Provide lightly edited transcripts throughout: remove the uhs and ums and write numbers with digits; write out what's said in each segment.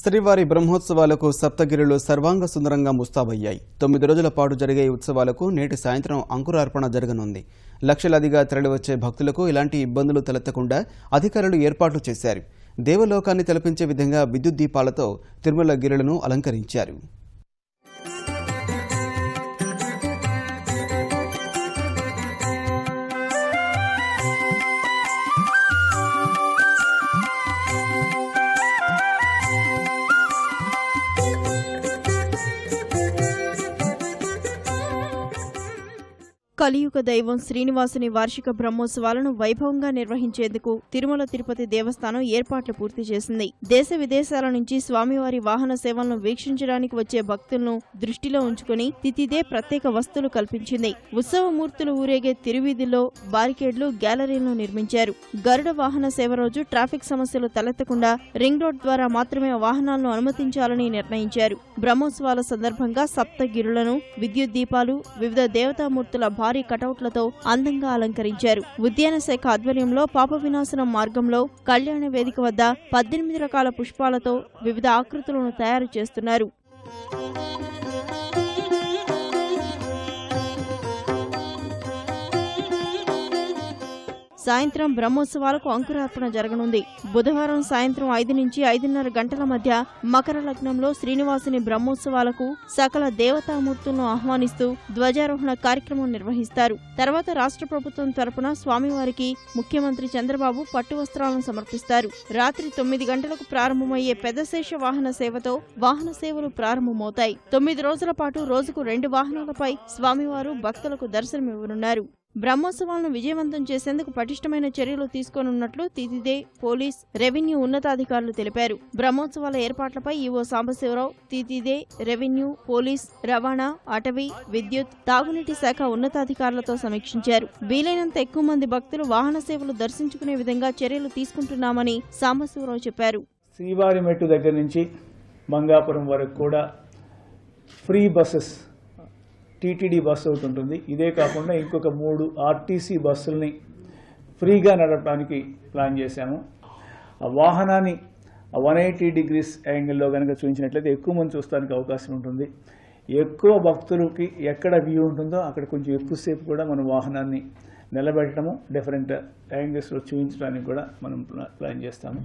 శ్రీవారి బ్రహ్మోత్సవాలకు సప్తగిరులు సర్వాంగ సుందరంగా ముస్తాబయ్యాయి. 9 రోజుల పాటు జరిగే ఈ ఉత్సవాలకు నేటి సాయంత్రం అంకురార్పణ జరగనుంది. లక్షలాదిగా తరలివచ్చే భక్తులకు ఇలాంటి ఇబ్బందులు తలెత్తకుండా అధికారులు ఏర్పాట్లు చేశారు. దేవలోకాన్ని తలపించే విధంగా విద్యుత్ దీపాలతో తిరుమల గిరులను అలంకరించారు. కలియుగ దైవం శ్రీనివాసుని వార్షిక బ్రహ్మోత్సవాలను వైభవంగా నిర్వహించేందుకు తిరుమల తిరుపతి దేవస్థానం ఏర్పాట్లు పూర్తి చేసింది. దేశ విదేశాల నుంచి స్వామివారి వాహన సేవలను వీక్షించడానికి వచ్చే భక్తులను దృష్టిలో ఉంచుకుని తిథిదే ప్రత్యేక వస్తువులు కల్పించింది. ఉత్సవమూర్తులు ఊరేగే తిరువీధుల్లో బారికేడ్లు, గ్యాలరీలను నిర్మించారు. గరుడ వాహన సేవ రోజు ట్రాఫిక్ సమస్యలు తలెత్తకుండా రింగ్ రోడ్ ద్వారా మాత్రమే వాహనాలను అనుమతించాలని నిర్ణయించారు. బ్రహ్మోత్సవాల సందర్భంగా సప్తగిరులను విద్యుత్ దీపాలు, వివిధ దేవతామూర్తుల భారీ కటౌట్లతో అందంగా అలంకరించారు. ఉద్యాన శాఖ ఆధ్వర్యంలో పాప వినాశనం మార్గంలో కళ్యాణ వేదిక వద్ద 18 రకాల పుష్పాలతో వివిధ ఆకృతులను తయారు చేస్తున్నారు. సాయంత్రం బ్రహ్మోత్సవాలకు అంకురార్పణ జరగనుంది. బుధవారం సాయంత్రం 5 నుంచి 5:30 గంటల మధ్య మకర లగ్నంలో శ్రీనివాసుని బ్రహ్మోత్సవాలకు సకల దేవతామూర్తులను ఆహ్వానిస్తూ ధ్వజారోహణ కార్యక్రమం నిర్వహిస్తారు. తర్వాత రాష్ట్ర ప్రభుత్వం తరపున స్వామివారికి ముఖ్యమంత్రి చంద్రబాబు పట్టు వస్త్రాలను సమర్పిస్తారు. రాత్రి 9 గంటలకు ప్రారంభమయ్యే పెద్దశేష వాహన సేవతో వాహన సేవలు ప్రారంభమవుతాయి. 9 రోజుల పాటు రోజుకు 2 వాహనాలపై స్వామివారు భక్తులకు దర్శనమివ్వనున్నారు. బ్రహ్మోత్సవాలను విజయవంతం చేసేందుకు పటిష్టమైన చర్యలు తీసుకోనున్నట్లు తిథిదే, పోలీస్, రెవెన్యూ ఉన్నతాధికారులు తెలిపారు. బ్రహ్మోత్సవాల ఏర్పాట్లపై ఈవో సాంబశివరావు తిథిదే, రెవెన్యూ, పోలీస్, రవాణా, అటవీ, విద్యుత్, తాగునీటి శాఖ ఉన్నతాధికారులతో సమీక్షించారు. వీలైనంత ఎక్కువ మంది భక్తులు వాహన సేవలు దర్శించుకునే విధంగా చర్యలు తీసుకుంటున్నామని సాంబశివరావు చెప్పారు. శ్రీవారి మెట్టు దగ్గర నుంచి మంగాపురం వరకు కూడా ఫ్రీ బస్సెస్ టీటీడీ బస్సు ఒకటి ఉంటుంది. ఇదే కాకుండా ఇంకొక 3 ఆర్టీసీ బస్సుల్ని ఫ్రీగా నడపడానికి ప్లాన్ చేశాము. ఆ వాహనాన్ని 180 degrees యాంగిల్లో కనుక చూపించినట్లయితే ఎక్కువ మంది చూస్తానికి అవకాశం ఉంటుంది. ఎక్కువ భక్తులకి ఎక్కడ వ్యూ ఉంటుందో అక్కడ కొంచెం ఎక్కువసేపు కూడా మనం వాహనాన్ని నిలబెట్టడము, డిఫరెంట్ యాంగిల్స్లో చూపించడానికి కూడా మనం ప్లాన్ చేస్తాము.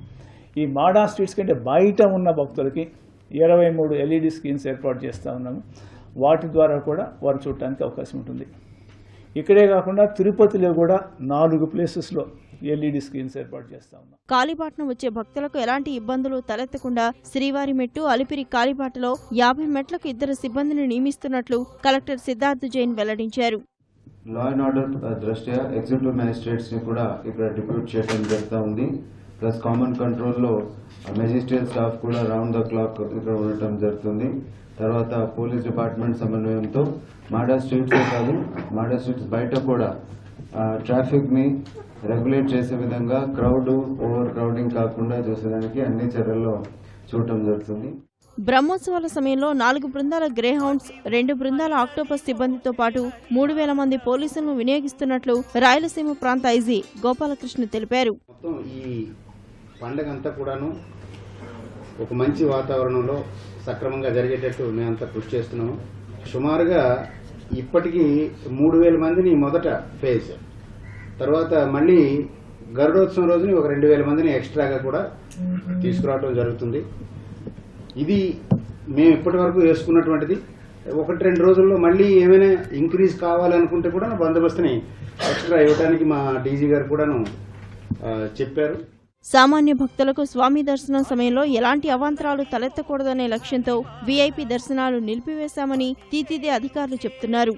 ఈ మాడా స్ట్రీట్స్ కంటే బయట ఉన్న భక్తులకి 23 LED స్క్రీన్స్ ఏర్పాటు చేస్తూ ఉన్నాము. వాటి ద్వారా కూడా వారు చూడటానికి అవకాశం ఉంటుంది. ఇక్కడే కాకుండా తిరుపతిలో కూడా 4 ప్లేసెస్లో LED స్క్రీన్స్ ఏర్పాటు చేస్తా ఉన్నాం. కాలిబాటను వచ్చే భక్తులకు ఎలాంటి ఇబ్బందులు తలెత్తకుండా శ్రీవారి మెట్టు, అలిపిరి కాలిబాటలో 50 మెట్లకు 2 సిబ్బందిని నియమిస్తున్నట్లు కలెక్టర్ సిద్ధార్థ్ జైన్ వెల్లడించారు. లా అండ్ ఆర్డర్ దృష్ట్యా ఎగ్జిక్యూటివ్ మ్యాజిస్ట్రేట్స్ ని కూడా ఇక్కడ డిప్యూట్ చేయడం జరుగుతూ ఉంది. ప్లస్ కామన్ కంట్రోల్లో మెజిస్ట్రేట్ స్టాఫ్ కూడా రౌండ్ ద క్లాక్ ఇక్కడ ఉండటం జరుగుతుంది. తర్వాత పోలీస్ డిపార్ట్మెంట్ సమన్వయంతో మాడా స్ట్రీట్స్ కాదు, మాడా స్ట్రీట్స్ బయట కూడా ట్రాఫిక్ ని రెగ్యులేట్ చేసే విధంగా ఓవర్ క్రౌడింగ్ కాకుండా చూసేదానికి అన్ని చర్యల్లో చూడటం జరుగుతుంది. బ్రహ్మోత్సవాల సమయంలో 4 బృందాల గ్రే హౌండ్స్, 2 బృందాల ఆక్టోపస్ సిబ్బందితో పాటు 3000 మంది పోలీసులను వినియోగిస్తున్నట్లు రాయలసీమ ప్రాంత ఐజీ గోపాలకృష్ణ తెలిపారు. ఈ పండుగ అంతా కూడాను ఒక మంచి వాతావరణంలో సక్రమంగా జరిగేటట్టు మేమంతా కృషి చేస్తున్నాము. సుమారుగా ఇప్పటికీ 3000 మందిని మొదట ఫేజ్, తర్వాత మళ్ళీ గరుడోత్సవం రోజుని ఒక 2000 మందిని ఎక్స్ట్రాగా కూడా తీసుకురావడం జరుగుతుంది. ఇది మేము ఇప్పటి వరకు వేసుకున్నటువంటిది. 1-2 రోజుల్లో మళ్ళీ ఏమైనా ఇంక్రీజ్ కావాలనుకుంటే కూడా బందోబస్తుని ఎక్స్ట్రా ఇవ్వడానికి మా డీజీ గారు కూడాను చెప్పారు. సామాన్య భక్తులకు స్వామి దర్శనం సమయంలో ఎలాంటి అవాంతరాలు తలెత్తకూడదనే లక్ష్యంతో వీఐపీ దర్శనాలు నిలిపివేశామని తిథిదే అధికారులు చెబుతున్నారు.